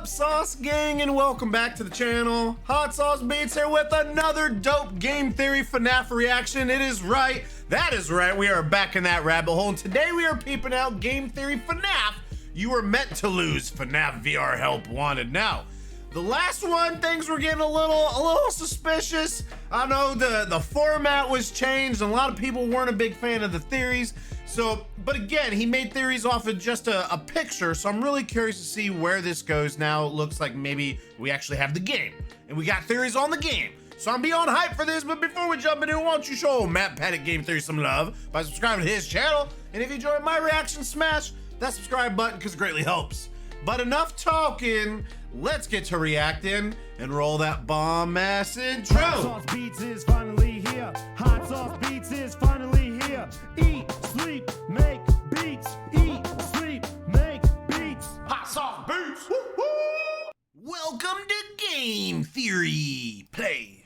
up, Sauce Gang, and welcome back to the channel. Hot Sauce Beats here with another dope game theory FNAF reaction. It is right, that is right, we are back in that rabbit hole, and today we are peeping out game theory FNAF. You were meant to lose, FNAF VR help wanted. Now, the last one, things were getting a little suspicious. I know the format was changed, and a lot of people weren't a big fan of the theories. So, but again, he made theories off of just a picture, so I'm really curious to see where this goes now. It looks like maybe we actually have the game, and we got theories on the game. So I'm beyond hype for this, but before we jump into it, why don't you show Matt Pettit Game Theory some love by subscribing to his channel, and if you enjoyed my reaction, smash that subscribe button, because it greatly helps. But enough talking, let's get to reacting and roll that bomb-ass intro. Hot Sauce Beats is finally here. Hot Sauce Beats is finally here. Eat, sleep, make beats. Eat, sleep, make beats. Hot Sauce Beats! Woo-hoo! Welcome to Game Theory. Play.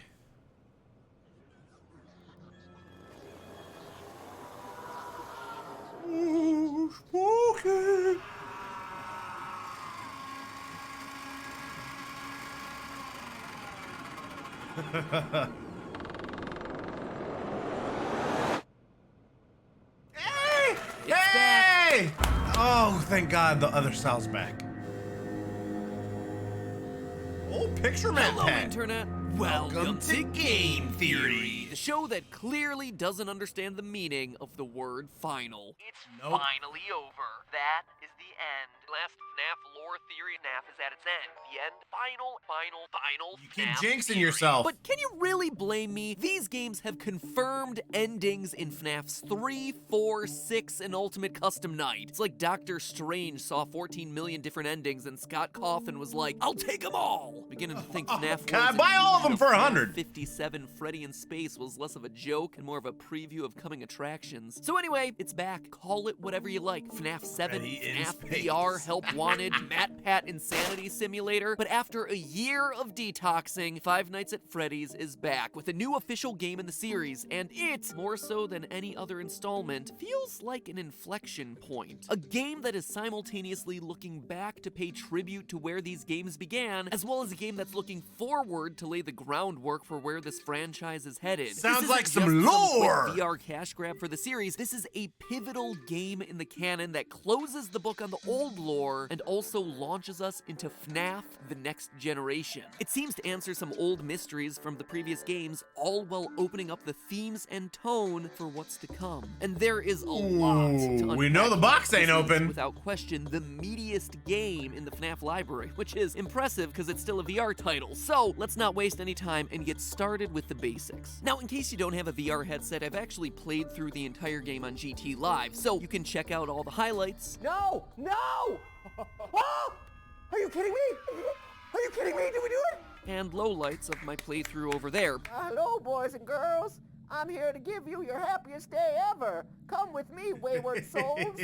Ooh, spooky. Hey! Hey! Oh, thank God the other Sal's back. Oh, picture man. Hello, Internet. Welcome to Game Theory. the show that clearly doesn't understand the meaning of the word final. It's Nope. finally over. That is the end. Last FNAF lore theory, FNAF is at its end. The end. Final. You keep FNAF jinxing theory. yourself. But can you really blame me? These games have confirmed endings in FNAF's 3, 4, 6, and Ultimate Custom Night. It's like Doctor Strange saw 14 million different endings and Scott Cawthon was like, I'll take them all! Beginning to think FNAF Can I was buy all of them indeed for a 100? 57 Freddy in Space was less of a joke and more of a preview of coming attractions. So anyway, it's back. Call it whatever you like. FNAF 7, Freddy in FNAF Space. VR, Help Wanted, Matt Pat Insanity Simulator. But after a year of detoxing, Five Nights at Freddy's is back with a new official game in the series, and it, more so than any other installment, feels like an inflection point. A game that is simultaneously looking back to pay tribute to where these games began, as well as a game that's looking forward to lay the groundwork for where this franchise is headed. Sounds This like isn't some just lore. quick VR cash grab for the series. This is a pivotal game in the canon that closes the book on the old lore and also launches us into FNAF: The Next Generation. It seems to answer some old mysteries from the previous games, all while opening up the themes and tone for what's to come. And there is a lot to we know unpack. the box ain't This is, open. without question, the meatiest game in the FNAF library, which is impressive because it's still a VR title. So let's not waste any time and get started with the basics. Now, in case you don't have a VR headset, I've actually played through the entire game on GT Live, so you can check out all the highlights. No! No! Oh! Are you kidding me? Are you kidding me? Did we do it? And lowlights of my playthrough over there. Hello, boys and girls. I'm here to give you your happiest day ever. Come with me, wayward souls.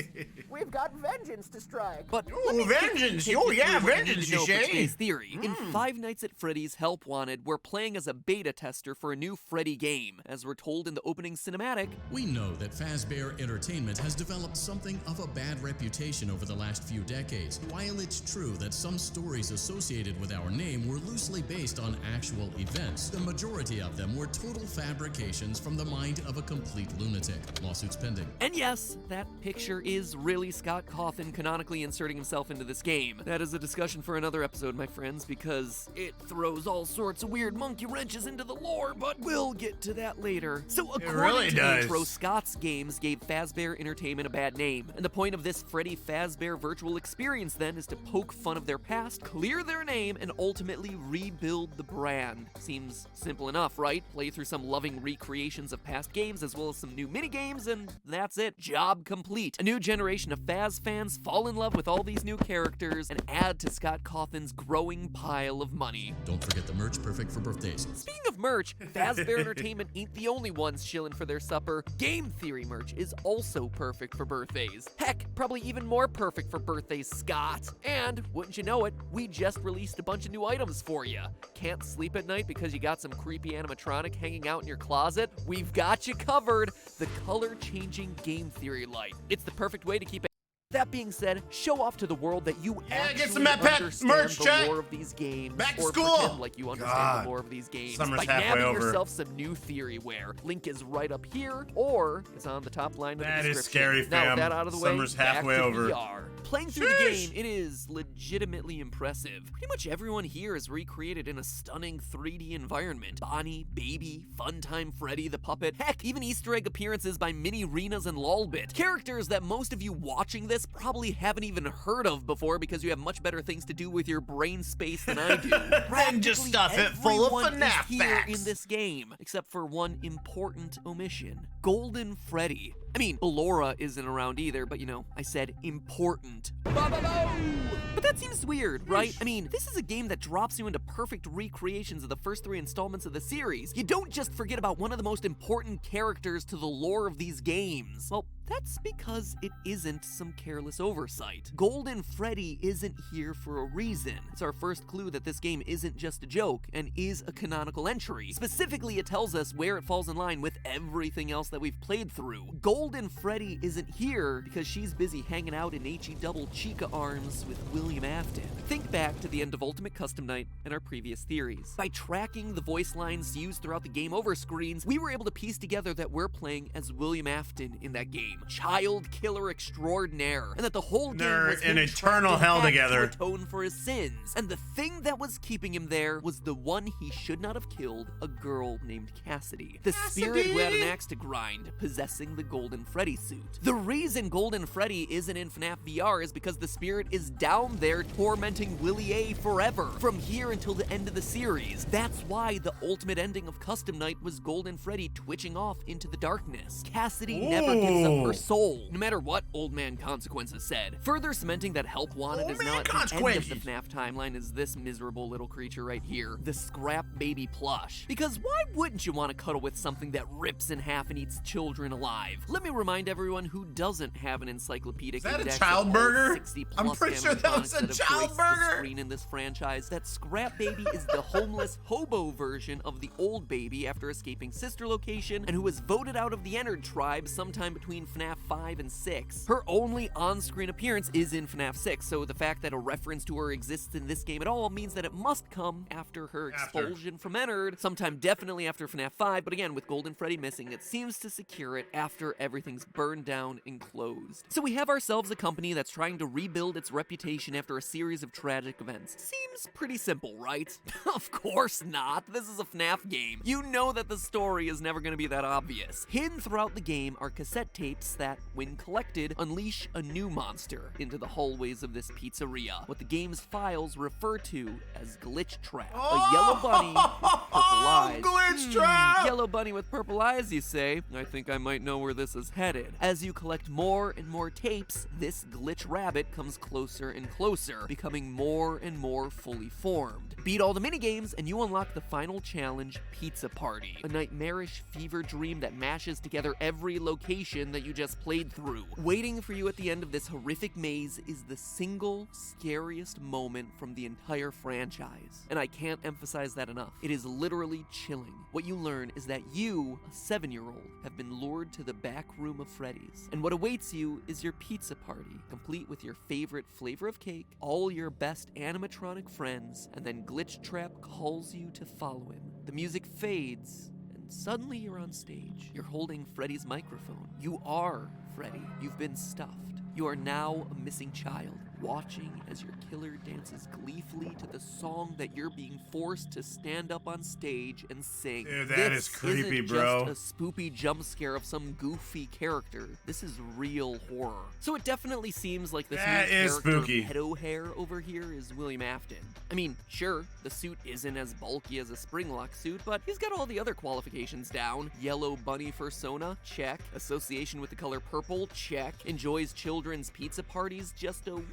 We've got vengeance to strike. But Ooh, let me vengeance. take Oh, you yeah, through what you need vengeance, to know you for say. today's theory. In Five Nights at Freddy's Help Wanted, we're playing as a beta tester for a new Freddy game. As we're told in the opening cinematic, We know that Fazbear Entertainment has developed something of a bad reputation over the last few decades. While it's true that some stories associated with our name were loosely based on actual events, the majority of them were total fabrications from the mind of a complete lunatic. Lawsuits pending. and yes, that picture is really Scott Cawthon canonically inserting himself into this game. That is a discussion for another episode, my friends, because it throws all sorts of weird monkey wrenches into the lore, but we'll get to that later. So according really to the does. intro, Scott's Games gave Fazbear Entertainment a bad name, and the point of this Freddy Fazbear virtual experience then is to poke fun of their past, clear their name, and ultimately rebuild the brand. Seems simple enough, right? Play through some loving recreations of past games as well as some new minigames, and that's it. Job complete. A new generation of Faz fans fall in love with all these new characters and add to Scott Cawthon's growing pile of money. Don't forget the merch, perfect for birthdays. Speaking of merch, Fazbear Entertainment ain't the only ones shilling for their supper. Game Theory merch is also perfect for birthdays. Heck, probably even more perfect for birthdays, Scott. And, wouldn't you know it, we just released a bunch of new items for you. Can't sleep at night because you got some creepy animatronic hanging out in your closet? We've got you covered. The color-changing Game Theory light. It's the perfect way to keep That being said, show off to the world that you actually get some Matt Pat understand merch, the chat. lore of these games. Back to or school. pretend like you understand God. the lore of these games. Summer's by halfway nabbing over. yourself some new theoryware. Link is right up here, or it's on the top line of the That description. is scary, Now fam. with that out of the way, Summer's back halfway to over. VR. Playing through the Sheesh. game, it is legitimately impressive. Pretty much everyone here is recreated in a stunning 3D environment. Bonnie, Baby, Funtime Freddy the Puppet, heck, even Easter egg appearances by Mini Renas and Lolbit. Characters that most of you watching this probably haven't even heard of before because you have much better things to do with your brain space than I do. Than just stuff it full of Everyone FNAF is here facts. in this game, except for one important omission. Golden Freddy. I mean, Ballora isn't around either, but you know, I said important. But that seems weird, right? I mean, this is a game that drops you into perfect recreations of the first 3 installments of the series. You don't just forget about one of the most important characters to the lore of these games. Well, that's because it isn't some careless oversight. Golden Freddy isn't here for a reason. It's our first clue that this game isn't just a joke and is a canonical entry. Specifically, it tells us where it falls in line with everything else that we've played through. Golden Freddy isn't here because she's busy hanging out in HE double Chica arms with William Afton. Think back to the end of Ultimate Custom Night and our previous theories. By tracking the voice lines used throughout the game over screens, we were able to piece together that we're playing as William Afton in that game. Child killer extraordinaire, and that the whole game They're was in him eternal trapped in hell heck together. to atone for his sins. And the thing that was keeping him there was the one he should not have killed, a girl named Cassidy. The spirit who had an axe to grind, possessing the Golden Freddy suit. The reason Golden Freddy isn't in FNAF VR is because the spirit is down there tormenting Willie A forever, from here until the end of the series. That's why the ultimate ending of Custom Night was Golden Freddy twitching off into the darkness. Cassidy never gives up her soul, no matter what Old Man Consequences said. Further cementing that Help Wanted Old is Man now at the end of the Consequences. FNAF timeline is this miserable little creature right here, the Scrap Baby plush. Because why wouldn't you want to cuddle with something that rips in half and eats children alive? Let me remind everyone who doesn't have an encyclopedic Is that a index child of all burger? 60 I'm plus pretty sure that was animatronics a that have child graced the burger. screen in this franchise, that Scrap Baby is the homeless hobo version of the old baby after escaping sister location, and who was voted out of the Ennard tribe sometime between FNAF 5 and 6. Her only on-screen appearance is in FNAF 6, so the fact that a reference to her exists in this game at all means that it must come after her expulsion from Ennard, sometime definitely after FNAF 5, but again, with Golden Freddy missing, it seems to secure it after everything's burned down and closed. So we have ourselves a company that's trying to rebuild its reputation after a series of tragic events. Seems pretty simple, right? Of course not. This is a FNAF game. You know that the story is never going to be that obvious. Hidden throughout the game are cassette tapes that, when collected, unleash a new monster into the hallways of this pizzeria. What the game's files refer to as Glitchtrap. A yellow bunny with purple eyes. Glitchtrap! Yellow bunny with purple eyes, you say? I think I might know where this is headed. As you collect more and more tapes, this glitch rabbit comes closer and closer, becoming more and more fully formed. Beat all the minigames, and you unlock the final challenge, Pizza Party, a nightmarish fever dream that mashes together every location that you just played through. Waiting for you at the end of this horrific maze is the single scariest moment from the entire franchise. And I can't emphasize that enough. It is literally chilling. What you learn is that you, a 7-year-old, have been lured to the back room of Freddy's. And what awaits you is your pizza party, complete with your favorite flavor of cake, all your best animatronic friends, and then Glitchtrap calls you to follow him. The music fades, and suddenly you're on stage. You're holding Freddy's microphone. You are Freddy. You've been stuffed. You are now a missing child, watching as your killer dances gleefully to the song that you're being forced to stand up on stage and sing. Dude, that is creepy, isn't bro. just a spoopy jump scare of some goofy character. This is real horror. So it definitely seems like this That new is character spooky. pedo hair over here is William Afton. I mean, sure, the suit isn't as bulky as a Springlock suit, but he's got all the other qualifications down. Yellow bunny fursona, check. Association with the color purple, check. Enjoys children's pizza parties, just a too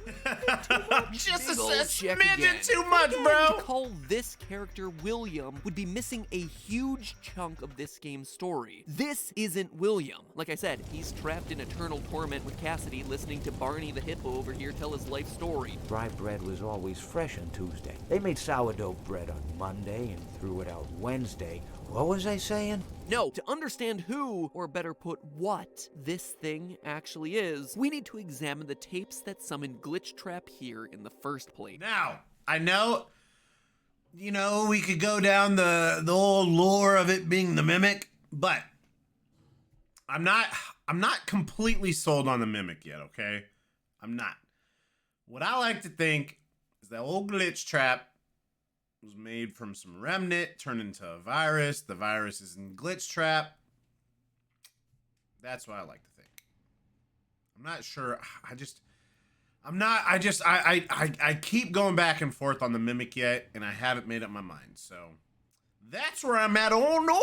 much. Just a Big ol' check smidgen again. too much, Again, bro. To call this character William would be missing a huge chunk of this game's story. This isn't William. Like I said, he's trapped in eternal torment with Cassidy, listening to Barney the hippo over here tell his life story. Dry bread was always fresh on Tuesday. They made sourdough bread on Monday and threw it out Wednesday, What was I saying? No, to understand who, or better put, what this thing actually is, we need to examine the tapes that summoned Glitchtrap here in the first place. Now, I know, you know, we could go down the old lore of it being the mimic, but I'm not completely sold on the mimic yet, okay? I'm not. What I like to think is that old Glitchtrap was made from some remnant, turned into a virus. The virus is in Glitchtrap. That's what I like to think. I'm not sure. I keep going back and forth on the mimic yet, and I haven't made up my mind. So that's where I'm at. Oh no,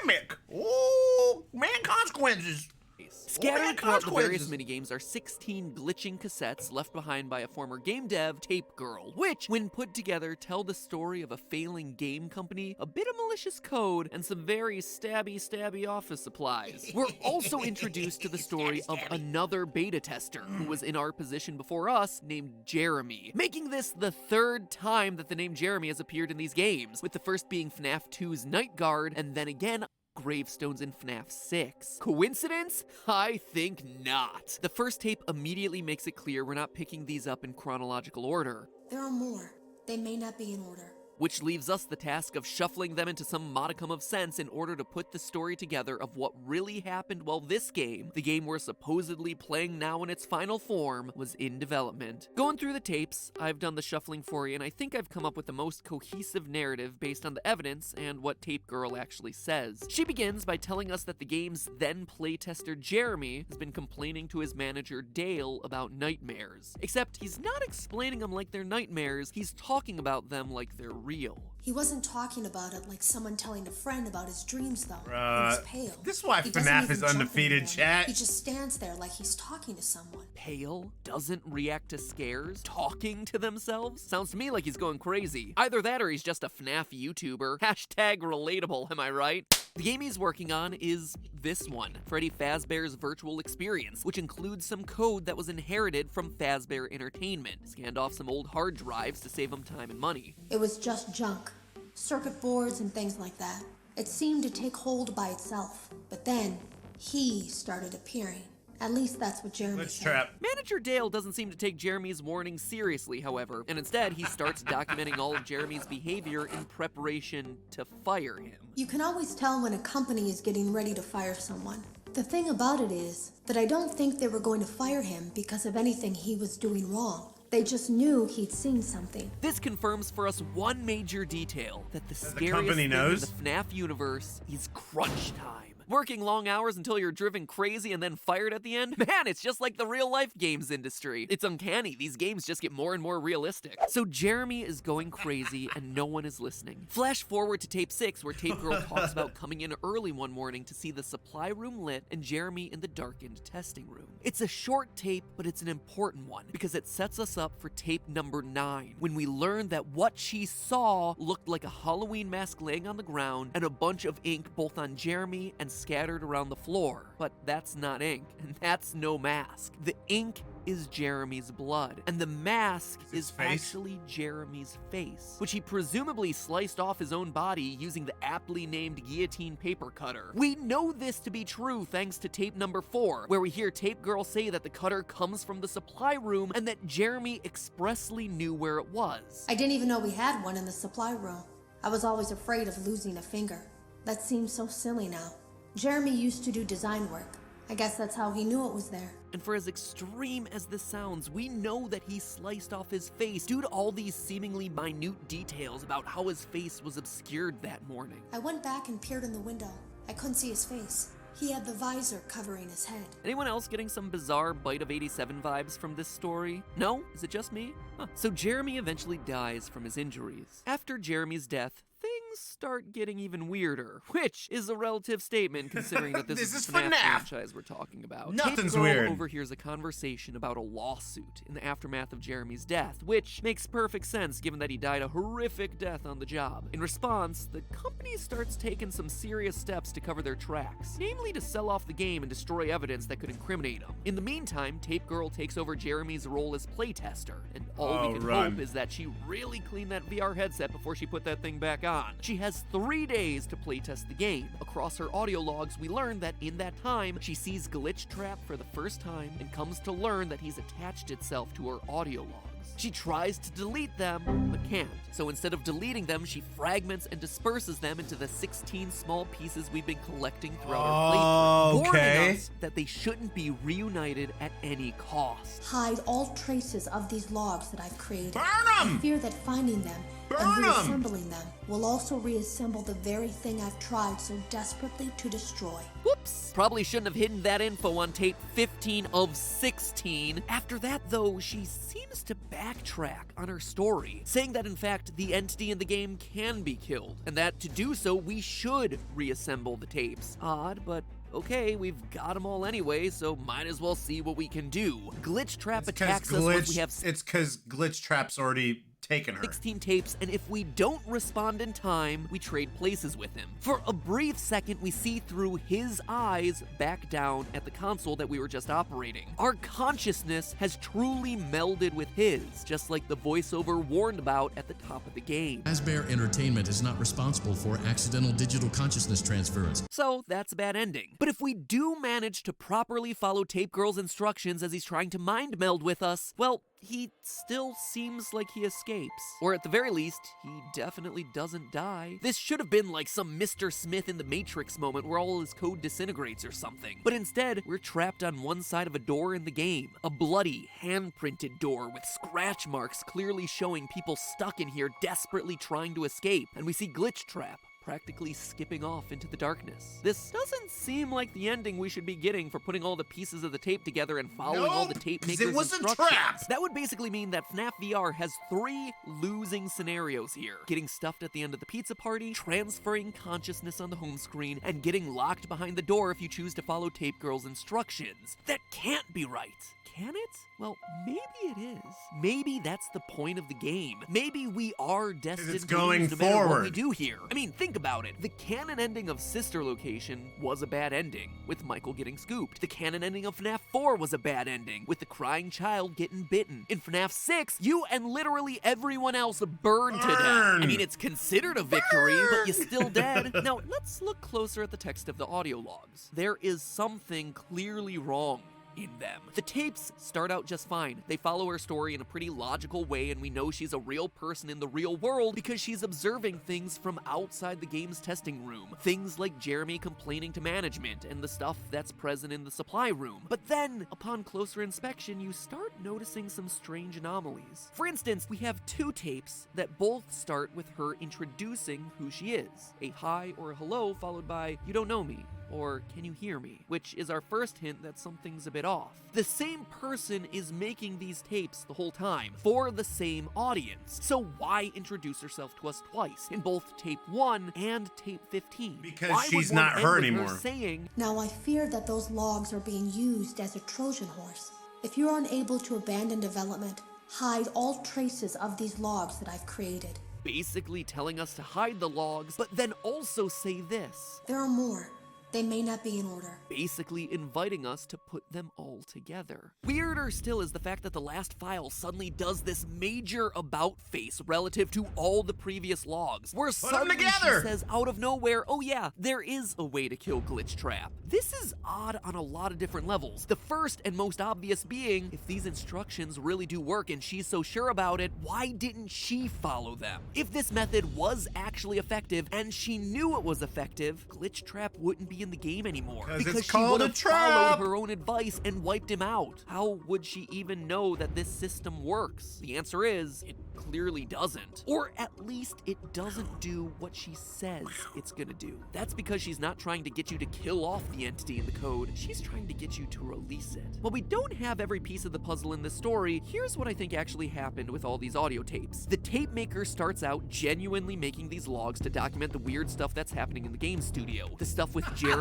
mimic. Oh man, consequences. Scattered throughout the various minigames are 16 glitching cassettes left behind by a former game dev, Tape Girl, which, when put together, tell the story of a failing game company, a bit of malicious code, and some very stabby office supplies. We're also introduced to the story of another beta tester, who was in our position before us, named Jeremy, making this the third time that the name Jeremy has appeared in these games, with the first being FNAF 2's Night Guard, and then again, gravestones in FNAF 6. Coincidence? I think not. The first tape immediately makes it clear we're not picking these up in chronological order. There are more. They may not be in order. Which leaves us the task of shuffling them into some modicum of sense in order to put the story together of what really happened while this game, the game we're supposedly playing now in its final form, was in development. Going through the tapes, I've done the shuffling for you, and I think I've come up with the most cohesive narrative based on the evidence and what Tape Girl actually says. She begins by telling us that the game's then playtester Jeremy has been complaining to his manager Dale about nightmares. Except he's not explaining them like they're nightmares, he's talking about them like they're real. He wasn't talking about it like someone telling a friend about his dreams, though. He was pale. This is why He doesn't FNAF even is jump undefeated, anymore. chat. He just stands there like he's talking to someone. Pale? Doesn't react to scares? Talking to themselves? Sounds to me like he's going crazy. Either that or he's just a FNAF YouTuber. Hashtag relatable, am I right? The game he's working on is this one, Freddy Fazbear's Virtual Experience, which includes some code that was inherited from Fazbear Entertainment. Scanned off some old hard drives to save him time and money. It was just junk. Circuit boards and things like that. It seemed to take hold by itself. But then, he started appearing. At least that's what Jeremy said. Glitchtrap. Manager Dale doesn't seem to take Jeremy's warning seriously, however, and instead he starts documenting all of Jeremy's behavior in preparation to fire him. You can always tell when a company is getting ready to fire someone. The thing about it is that I don't think they were going to fire him because of anything he was doing wrong. They just knew he'd seen something. This confirms for us one major detail, that the scariest company thing knows? in the FNAF universe is crunch time. Working long hours until you're driven crazy and then fired at the end? Man, it's just like the real-life games industry. It's uncanny. These games just get more and more realistic. So Jeremy is going crazy and no one is listening. Flash forward to tape 6 where Tape Girl talks about coming in early one morning to see the supply room lit and Jeremy in the darkened testing room. It's a short tape, but it's an important one because it sets us up for tape number 9 when we learn that what she saw looked like a Halloween mask laying on the ground and a bunch of ink both on Jeremy and scattered around the floor. But that's not ink, and that's no mask. The ink is Jeremy's blood, and the mask is actually Jeremy's face, which he presumably sliced off his own body using the aptly named guillotine paper cutter. We know this to be true thanks to tape number 4, where we hear Tape Girl say that the cutter comes from the supply room and that Jeremy expressly knew where it was. I didn't even know we had one in the supply room. I was always afraid of losing a finger. That seems so silly now. Jeremy used to do design work. I guess that's how he knew it was there. And for as extreme as this sounds, we know that he sliced off his face due to all these seemingly minute details about how his face was obscured that morning. I went back and peered in the window. I couldn't see his face. He had the visor covering his head. Anyone else getting some bizarre Bite of 87 vibes from this story? No? Is it just me? Huh. So Jeremy eventually dies from his injuries. After Jeremy's death, things start getting even weirder, which is a relative statement considering that this is the FNAF franchise we're talking about. Nothing's Tape Girl weird. overhears a conversation about a lawsuit in the aftermath of Jeremy's death, which makes perfect sense given that he died a horrific death on the job. In response, the company starts taking some serious steps to cover their tracks, namely to sell off the game and destroy evidence that could incriminate him. In the meantime, Tape Girl takes over Jeremy's role as playtester, and all we can hope is that she really cleaned that VR headset before she put that thing back on. She has 3 days to playtest the game. Across her audio logs, we learn that in that time, she sees Glitchtrap for the first time and comes to learn that he's attached itself to her audio logs. She tries to delete them, but can't. So instead of deleting them, she fragments and disperses them into the 16 small pieces we've been collecting throughout our playthrough, warning us that they shouldn't be reunited at any cost. Hide all traces of these logs that I've created. Burn I 'em! fear that finding them Burn and 'em! reassembling them will also reassemble the very thing I've tried so desperately to destroy. Whoops! Probably shouldn't have hidden that info on tape 15 of 16. After that, though, she seems to backtrack on her story, saying that in fact the entity in the game can be killed, and that to do so we should reassemble the tapes. Odd, but okay, we've got them all anyway, so might as well see what we can do. Glitchtrap attacks us once we have... It's because Glitchtrap's already taken her. 16 tapes, and if we don't respond in time, we trade places with him. For a brief second, we see through his eyes back down at the console that we were just operating. Our consciousness has truly melded with his, just like the voiceover warned about at the top of the game. Fazbear Entertainment is not responsible for accidental digital consciousness transference. So that's a bad ending. But if we do manage to properly follow Tape Girl's instructions as he's trying to mind meld with us, well, he still seems like he escapes. Or at the very least, he definitely doesn't die. This should have been like some Mr. Smith in the Matrix moment where all his code disintegrates or something. But instead, we're trapped on one side of a door in the game. A bloody, hand-printed door with scratch marks clearly showing people stuck in here desperately trying to escape. And we see Glitchtrap practically skipping off into the darkness. This doesn't seem like the ending we should be getting for putting all the pieces of the tape together and following all the tape makers' it was a instructions. trap. That would basically mean that FNAF VR has 3 losing scenarios here. Getting stuffed at the end of the pizza party, transferring consciousness on the home screen, and getting locked behind the door if you choose to follow Tape Girl's instructions. That can't be right. Can it? Well, maybe it is. Maybe that's the point of the game. Maybe we are destined to going lose no matter what we forward. do here. I mean, think about it. The canon ending of Sister Location was a bad ending, with Michael getting scooped. The canon ending of FNAF 4 was a bad ending, with the crying child getting bitten. In FNAF 6, you and literally everyone else burned to death. I mean, it's considered a victory, but you're still dead. Now, let's look closer at the text of the audio logs. There is something clearly wrong in them. The tapes start out just fine. They follow her story in a pretty logical way, and we know she's a real person in the real world because she's observing things from outside the game's testing room. Things like Jeremy complaining to management and the stuff that's present in the supply room. But then, upon closer inspection, you start noticing some strange anomalies. For instance, we have 2 tapes that both start with her introducing who she is. A hi or a hello followed by, "You don't know me," or "Can you hear me?" which is our first hint that something's a bit off. The same person is making these tapes the whole time for the same audience. So why introduce herself to us twice in both tape 1 and tape 15? Because Why she's would one not end her with anymore. saying, Now I fear that those logs are being used as a Trojan horse. If you're unable to abandon development, hide all traces of these logs that I've created. basically telling us to hide the logs, but then also say this. There are more. They may not be in order. Basically inviting us to put them all together. Weirder still is the fact that the last file suddenly does this major about face relative to all the previous logs, where suddenly she says out of nowhere, oh yeah, there is a way to kill Glitchtrap. This is odd on a lot of different levels. The first and most obvious being, if these instructions really do work and she's so sure about it, why didn't she follow them? If this method was actually effective and she knew it was effective, Glitchtrap wouldn't be in the game anymore because she would have followed her own advice and wiped him out. How would she even know that this system works? The answer is, it clearly doesn't. Or at least it doesn't do what she says it's gonna do. That's because she's not trying to get you to kill off the entity in the code, she's trying to get you to release it. While we don't have every piece of the puzzle in this story, here's what I think actually happened with all these audio tapes. The tape maker starts out genuinely making these logs to document the weird stuff that's happening in the game studio. The stuff with Jeremy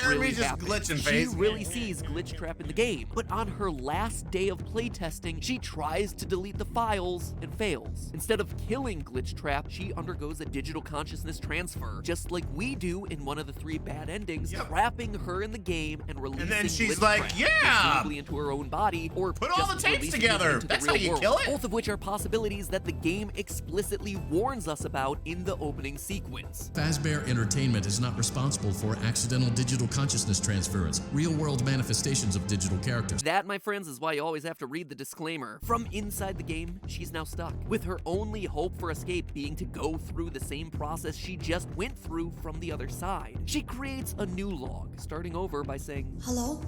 really just happened. glitching She face. really sees Glitchtrap in the game, but on her last day of playtesting, she tries to delete the files and fails. fails. Instead of killing Glitchtrap, she undergoes a digital consciousness transfer, just like we do in one of the 3 bad endings, trapping her in the game and releasing And then she's Glitchtrap, like, yeah! presumably into her own body, or Put all just the tapes releasing together. it into That's the how real you world. kill it. Both of which are possibilities that the game explicitly warns us about in the opening sequence. Fazbear Entertainment is not responsible for accidental digital consciousness transference, real-world manifestations of digital characters. That, my friends, is why you always have to read the disclaimer. From inside the game, she's now stuck, with her only hope for escape being to go through the same process she just went through from the other side. She creates a new log, starting over by saying, Hello?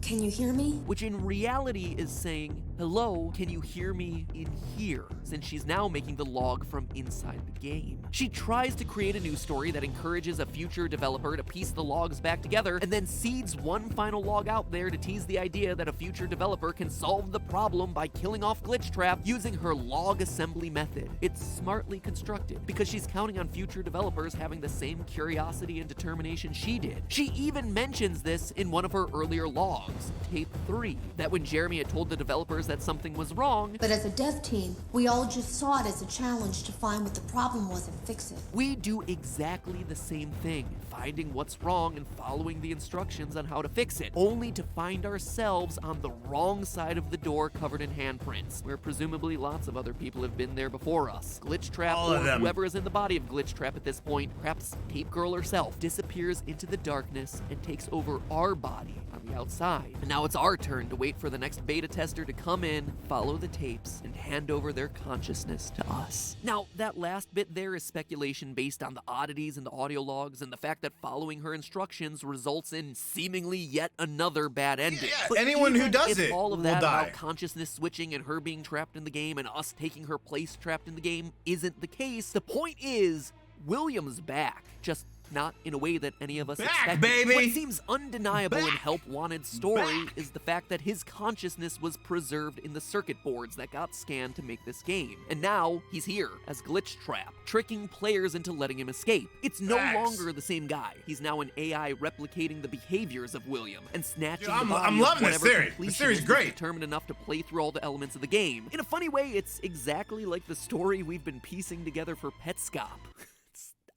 Can you hear me? which in reality is saying, hello, can you hear me in here? Since she's now making the log from inside the game. She tries to create a new story that encourages a future developer to piece the logs back together, and then seeds one final log out there to tease the idea that a future developer can solve the problem by killing off Glitchtrap using her log assembly method. It's smartly constructed, because she's counting on future developers having the same curiosity and determination she did. She even mentions this in one of her earlier logs, tape 3, that when Jeremy had told the developers that something was wrong, But as a dev team, we all just saw it as a challenge to find what the problem was and fix it. we do exactly the same thing, finding what's wrong and following the instructions on how to fix it, only to find ourselves on the wrong side of the door covered in handprints, where presumably lots of other people have been there before us. Glitchtrap, All of or them. whoever is in the body of Glitchtrap at this point, perhaps Tape Girl herself, disappears into the darkness and takes over our body on the outside. And now it's our turn to wait for the next beta tester to come in, follow the tapes, and hand over their consciousness to us. Now, that last bit there is speculation based on the oddities in the audio logs and the fact that following her instructions results in seemingly yet another bad ending. Yeah, But anyone who even does if it all of will that die. about consciousness switching and her being trapped in the game and us taking her place trapped in the game isn't the case, the point is, William's back. Just not in a way that any of us Back, expected. baby! What seems undeniable in Back! Help Wanted's story Back! is the fact that his consciousness was preserved in the circuit boards that got scanned to make this game. And now, he's here as Glitchtrap, tricking players into letting him escape. It's no Facts. longer the same guy. He's now an AI replicating the behaviors of William and snatching Dude, the I'm body loving of this whatever theory. This theory's completionist is great. determined enough to play through all the elements of the game. In a funny way, it's exactly like the story we've been piecing together for Petscop.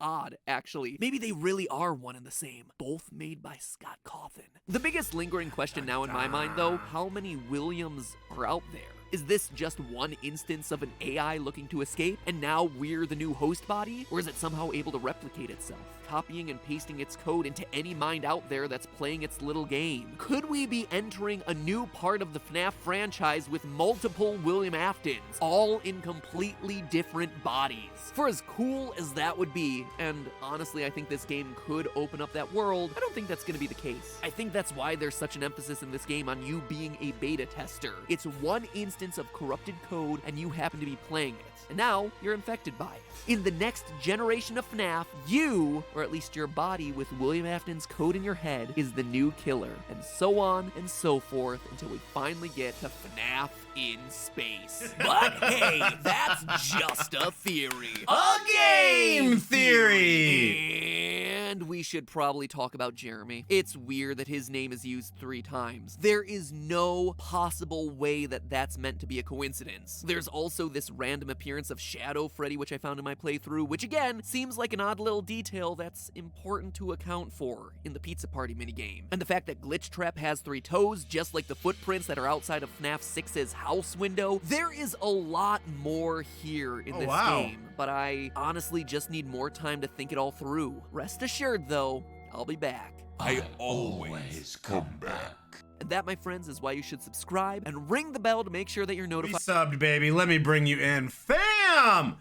Odd, actually. Maybe they really are one and the same, both made by Scott Cawthon. The biggest lingering question now in my mind, though, how many Williams are out there? Is this just one instance of an AI looking to escape, and now we're the new host body? Or is it somehow able to replicate itself, copying and pasting its code into any mind out there that's playing its little game? Could we be entering a new part of the FNAF franchise with multiple William Aftons, all in completely different bodies? For as cool as that would be, and honestly I think this game could open up that world, I don't think that's going to be the case. I think that's why there's such an emphasis in this game on you being a beta tester. It's one instance of corrupted code and you happen to be playing it. And now you're infected by it. In the next generation of FNAF, you, or at least your body with William Afton's code in your head, is the new killer. And so on and so forth until we finally get to FNAF in space. But hey, that's just a theory. A game theory! And we should probably talk about Jeremy. It's weird that his name is used 3 times. There is no possible way that that's meant to be a coincidence. There's also this random appearance of Shadow Freddy, which I found in my playthrough, which again, seems like an odd little detail that's important to account for in the Pizza Party minigame. And the fact that Glitchtrap has 3 toes, just like the footprints that are outside of FNAF 6's house window. There is a lot more here in this game, but I honestly just need more time to think it all through. Rest assured, though, I'll be back. I always come back. And that, my friends, is why you should subscribe and ring the bell to make sure that you're We notified. subbed, baby. Let me bring you in. Fam!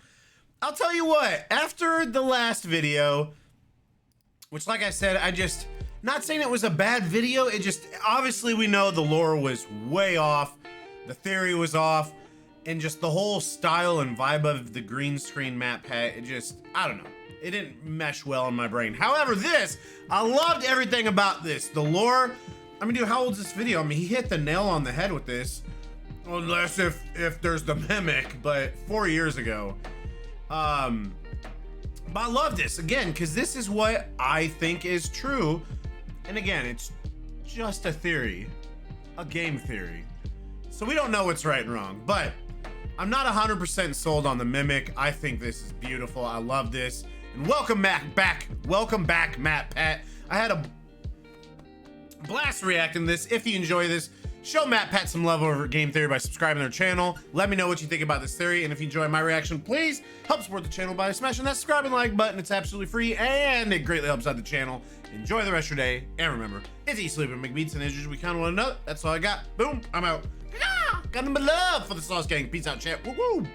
I'll tell you what, after the last video, which like I said, not saying it was a bad video, it just, obviously we know the lore was way off, the theory was off, and just the whole style and vibe of the green screen map pack, it just, I don't know. It didn't mesh well in my brain. However, I loved everything about this. The lore, I mean, dude, how old is this video? I mean, he hit the nail on the head with this. Unless if there's the mimic, but 4 years ago. But I love this, again, because this is what I think is true. And again, it's just a theory. A game theory. So we don't know what's right and wrong. But I'm not 100% sold on the Mimic. I think this is beautiful. I love this. And welcome back. Welcome back, Matt Pat. I had a blast reacting to this. If you enjoy this, show Matt Pat some love over at Game Theory by subscribing to their channel. Let me know what you think about this theory. And if you enjoy my reaction, please help support the channel by smashing that subscribe and like button. It's absolutely free and it greatly helps out the channel. Enjoy the rest of your day. And remember, it's eat, sleep, and make beats. And as usual, we kind of want to know. That's all I got. Boom, I'm out. Got nothing but love for the Sauce Gang. Peace out, chat. Woo woo.